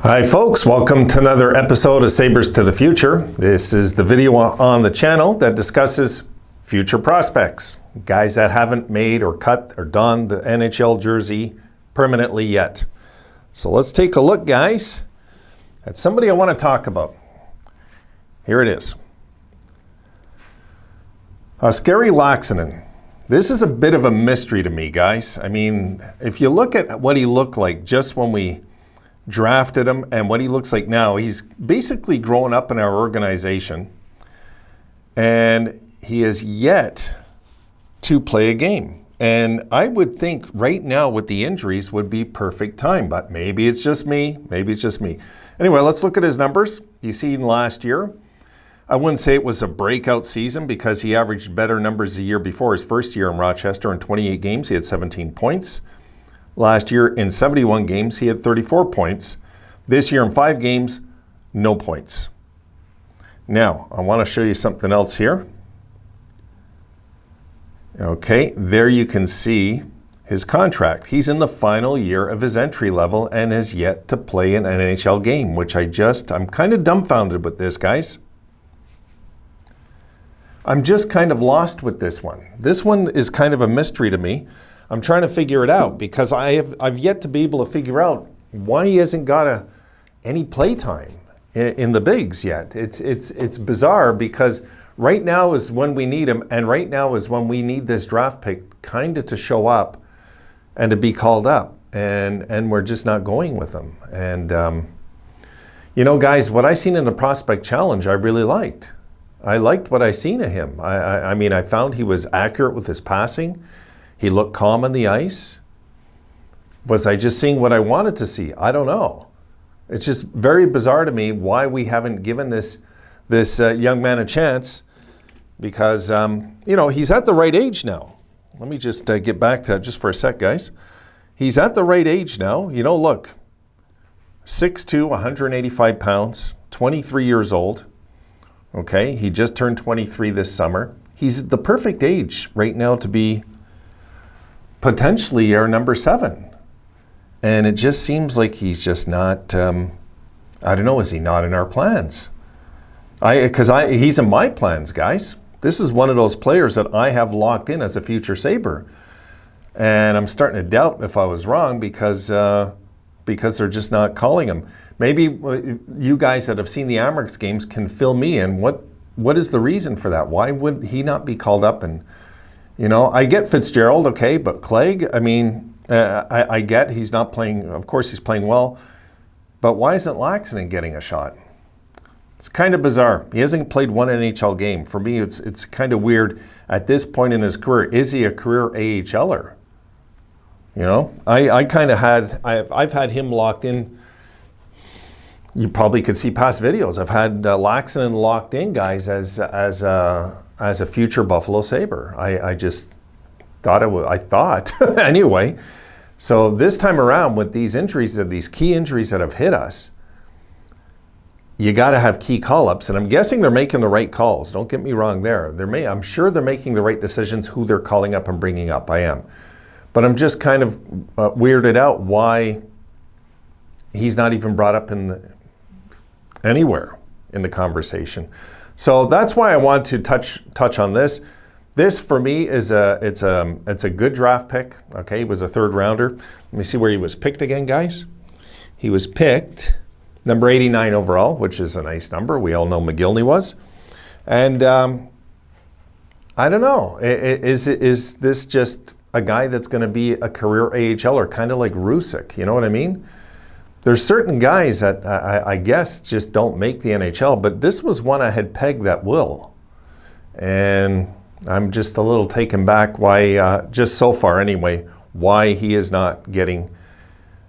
Hi folks, welcome to another episode of Sabres to the Future. This is the video on the channel that discusses future prospects, guys that haven't made or cut or donned the NHL jersey permanently yet. So let's take a look, guys, at somebody I want to talk about. Here it is. Oskari Laaksonen. This is a bit of a mystery to me, guys. I mean, if you look at what he looked like just when we drafted him and what he looks like now, he's basically grown up in our organization and he has yet to play a game. And I would think right now with the injuries would be perfect time, but maybe it's just me. Anyway, let's look at his numbers. You see last year, I wouldn't say it was a breakout season because he averaged better numbers the year before. His first year in Rochester, in 28 games, he had 17 points. Last year, in 71 games, he had 34 points. This year, in 5 games, no points. Now, I want to show you something else here. Okay, there you can see his contract. He's in the final year of his entry level and has yet to play an NHL game, which I'm kind of dumbfounded with this, guys. I'm just kind of lost with this one. This one is kind of a mystery to me. I'm trying to figure it out because I've yet to be able to figure out why he hasn't got any play time in the bigs yet. It's bizarre because right now is when we need him, and right now is when we need this draft pick kind of to show up and to be called up, and we're just not going with him. And you know, guys, what I seen in the Prospect Challenge, I really liked. I liked what I seen of him. I mean, I found he was accurate with his passing. He looked calm on the ice. Was I just seeing what I wanted to see? I don't know. It's just very bizarre to me why we haven't given this young man a chance because, you know, he's at the right age now. Let me just get back to that just for a sec, guys. He's at the right age now. You know, look, 6'2", 185 pounds, 23 years old. Okay, he just turned 23 this summer. He's the perfect age right now to be potentially our number 7. And it just seems like he's just not, I don't know, is he not in our plans? He's in my plans, guys. This is one of those players that I have locked in as a future Sabre. And I'm starting to doubt if I was wrong because they're just not calling him. Maybe you guys that have seen the Amerks games can fill me in. What is the reason for that? Why would he not be called up? And, you know, I get Fitzgerald, okay, but Clegg, I mean, I get he's not playing. Of course, he's playing well. But why isn't Laaksonen getting a shot? It's kind of bizarre. He hasn't played one NHL game. For me, it's kind of weird at this point in his career. Is he a career AHLer? You know, I've had him locked in. You probably could see past videos. I've had Laaksonen locked in, guys, as a future Buffalo Sabre. I just thought I thought anyway. So this time around with these injuries, these key injuries that have hit us, you got to have key call-ups, and I'm guessing they're making the right calls. Don't get me wrong there. I'm sure they're making the right decisions who they're calling up and bringing up. I am. But I'm just kind of weirded out why he's not even brought up anywhere in the conversation. So that's why I want to touch on this. This for me is it's a good draft pick. Okay, he was a 3rd rounder. Let me see where he was picked again, guys. He was picked number 89 overall, which is a nice number. We all know McGillney was. And I don't know. Is this just a guy that's going to be a career AHLer, kind of like Rusick? You know what I mean? There's certain guys that I guess just don't make the NHL, but this was one I had pegged that will. And I'm just a little taken back why, just so far anyway, why he is not getting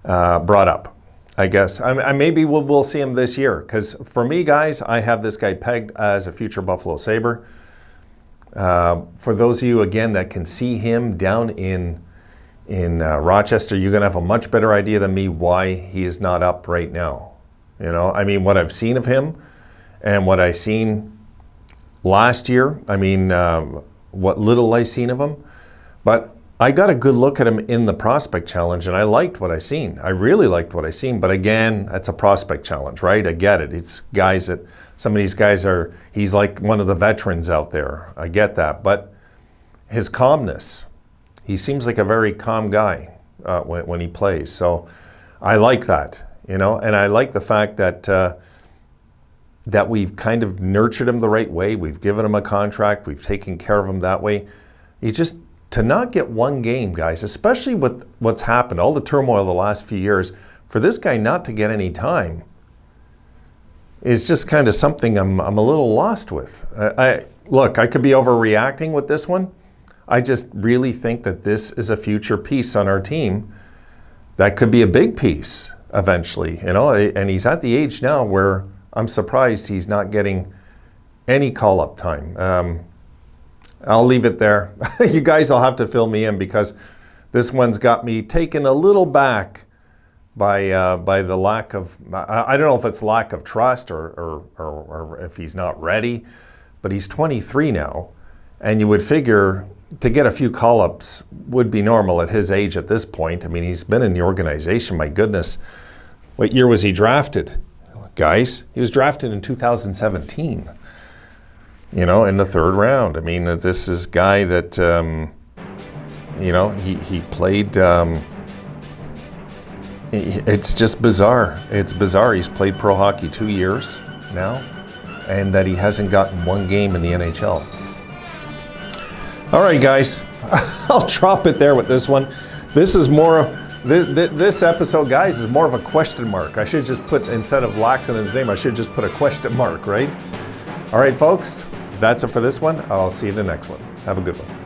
brought up, I guess. Maybe we'll see him this year, because for me, guys, I have this guy pegged as a future Buffalo Sabre. For those of you, again, that can see him down in Rochester, you're going to have a much better idea than me why he is not up right now. You know, I mean, what I've seen of him and what I seen last year, I mean, what little I seen of him. But I got a good look at him in the prospect challenge, and I liked what I seen. I really liked what I seen. But again, that's a prospect challenge, right? I get it. It's guys that, some of these guys are, he's like one of the veterans out there. I get that. But his calmness, he seems like a very calm guy when he plays. So I like that, you know, and I like the fact that that we've kind of nurtured him the right way. We've given him a contract. We've taken care of him that way. He just, to not get one game, guys, especially with what's happened, all the turmoil the last few years, for this guy not to get any time is just kind of something I'm a little lost with. Look, I could be overreacting with this one. I just really think that this is a future piece on our team that could be a big piece eventually, you know, and he's at the age now where I'm surprised he's not getting any call-up time. I'll leave it there. You guys will have to fill me in because this one's got me taken a little back by the lack of, I don't know if it's lack of trust or if he's not ready, but he's 23 now, and you would figure to get a few call-ups would be normal at his age at this point. I mean, he's been in the organization, my goodness. What year was he drafted? Guys, he was drafted in 2017. You know, in the third round. I mean, this is a guy that, you know, he played, it's just bizarre. It's bizarre. He's played pro hockey 2 years now, and that he hasn't gotten one game in the NHL. All right, guys, I'll drop it there with this one. This is more, this episode, guys, is more of a question mark. I should just put, instead of Laaksonen's name, I should just put a question mark, right? All right, folks. That's it for this one. I'll see you in the next one. Have a good one.